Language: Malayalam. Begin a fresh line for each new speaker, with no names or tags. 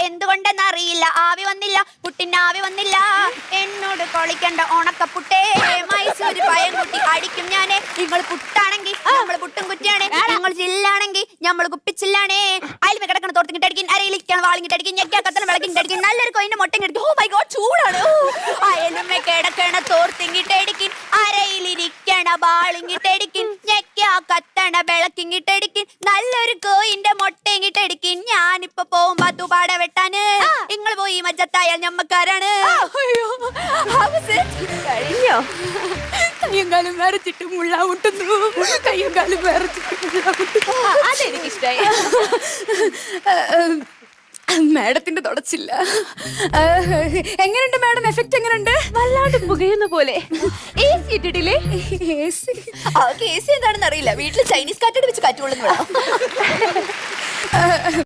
എന്തുകൊണ്ടെന്നറിയില്ല. ആവി വന്നില്ല, പുട്ടിന് ആവി വന്നില്ല. എന്നോട് കളിക്കണ്ട ഉണക്കപ്പുട്ടേ, മൈസൂര് പയൻകുട്ടി അടിക്കും ഞാനേ. നിങ്ങൾ പുട്ടാണെങ്കിൽ നമ്മൾ പുട്ടും കുറ്റിയാണേ, നിങ്ങൾ ചില്ലാണെങ്കിൽ നമ്മൾ കുപ്പിച്ചില്ലാണേ. അയൽമ കിടക്കണ തോർത്തിങ്ങിട്ട് അടിക്കും, അരയിലിരിക്കാൻ വാളിങ്ങിട്ട് അടിക്കും, ഞെക്കാക്കത്തണം വിളക്കിട്ട് അടിക്കും, നല്ലൊരു കൊയിന്റെ മുട്ടയും അടിക്കും. ഓ മൈ ഗോഡ്, ചൂടാണ്. അയലുമ കിടക്കണ തോർത്തിങ്ങിട്ട് അടിക്കും, അരയിലിരിക്കണ വാളിങ്ങിട്ട് അടിക്കും, ഞെക്കാക്കത്തണ വിളക്കിങ്ങിട്ട് അടിക്കും, നല്ലൊരു കോയിന്റെ മുട്ടയിങ്ങിട്ട് അടിക്കും. ഞാനിപ്പോ പോകുമ്പോ തുപാട വെട്ടാന്, നിങ്ങൾ പോയി മജ്ജത്തായാൽ ഞമ്മക്കാരാണ്.
കഴിഞ്ഞോ?
കയ്യും കാലും വരച്ചിട്ട് മുള്ള മുട്ടുന്നു, കയ്യും കാലും വരച്ചിട്ട് മുള്ള മുട്ടുന്നു.
അതെനിക്കിഷ്ടായി.
മാഡത്തിന്റെ തുടച്ചില്ല. എങ്ങനെയുണ്ട് മാഡം? എഫക്ട് എങ്ങനെയുണ്ട്?
വല്ലാണ്ട് പുകയുന്ന പോലെ. AC ഇട്ടിട്ടില്ലേ?
കേസ് എന്താണെന്ന് അറിയില്ല. വീട്ടിൽ ചൈനീസ് കാറ്റോട് വെച്ച് കാറ്റുകൊള്ളുന്നു.